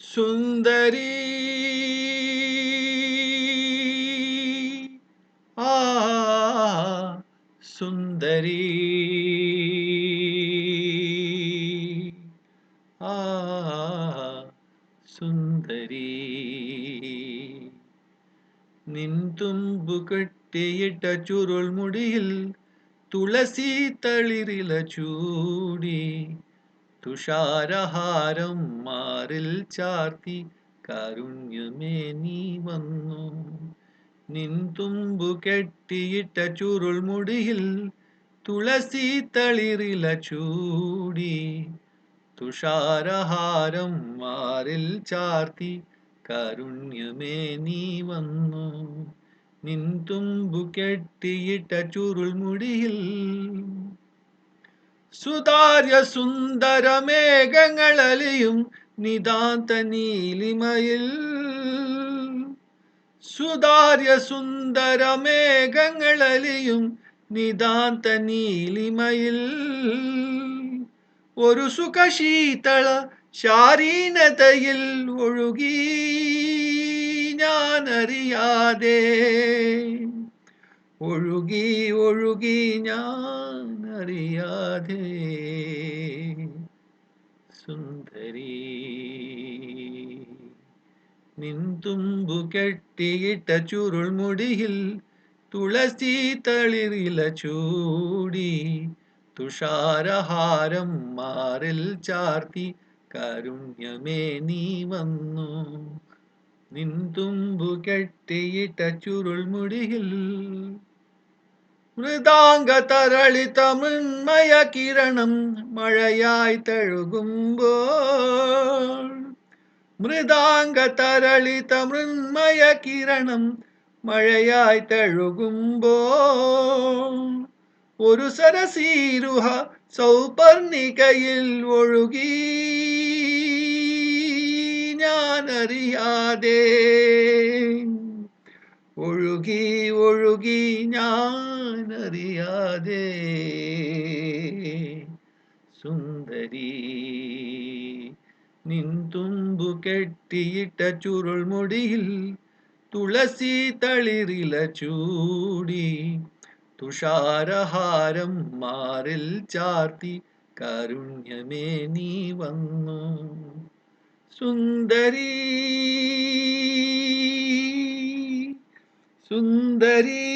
സുന്ദരി ആ സുന്ദരി ആ സുന്ദരി നിൻതുമ്പു കെട്ടിയിട്ട ചുരുൾമുടിയിൽ തുളസി തളിരില ചൂടി തുഷാരഹാരം മാറിൽ ചാർത്തി കാരുണ്യമേ നീ വന്നു നിൻതുമ്പു കെട്ടിയിട്ട ചുരുൾമുടിയിൽ തുളസി തളിരില ചൂടി തുഷാരഹാരം മാറിൽ ചാർത്തി കാരുണ്യമേ നീ വന്നു നിൻതുമ്പു കെട്ടിയിട്ട ചുരുൾമുടിയിൽ സുതാര്യ സുന്ദരമേഘങ്ങളലിയും നിതാന്ത നീലിമയിൽ സുതാര്യ സുന്ദരമേഘങ്ങളലിയും നിതാന്ത നീലിമയിൽ ഒരു സുഖശീതള ശാരീനതയിൽ ഒഴുകി ഞാനറിയാതെ ഒഴുകി ഒഴുകി ഞാനറിയാതെ സുന്ദരി നിൻതുമ്പു കെട്ടിയിട്ട ചുരുൾമുടിയിൽ തുളസി തളിരില ചൂടി തുഷാരഹാരം മാറിൽ ചാർത്തി കാരുണ്യമേ നീ വന്നു നിൻതുമ്പു കെട്ടിയിട്ട ചുരുൾമുടിയിൽ മൃദാംഗ തരളിത മൃന്മയ കിരണം മഴയായി തഴുകുമ്പോൾ മൃദാംഗ തരളിത മൃന്മയ കിരണം മഴയായി തഴുകുമ്പോൾ ഒരു സരസീരുഹ സൗപർണികയിൽ ഒഴുകി ഞാനറിയാതെ ഒഴുകി ഒഴുകി ഞാനറിയാതെ സുന്ദരി നിൻതുമ്പു കെട്ടിയിട്ട ചുരുൾമുടിയിൽ തുളസി തളിരില ചൂടി തുഷാരഹാരം മാറിൽ ചാർത്തി കാരുണ്യമേ നീ വന്നു സുന്ദരി സുന്ദരി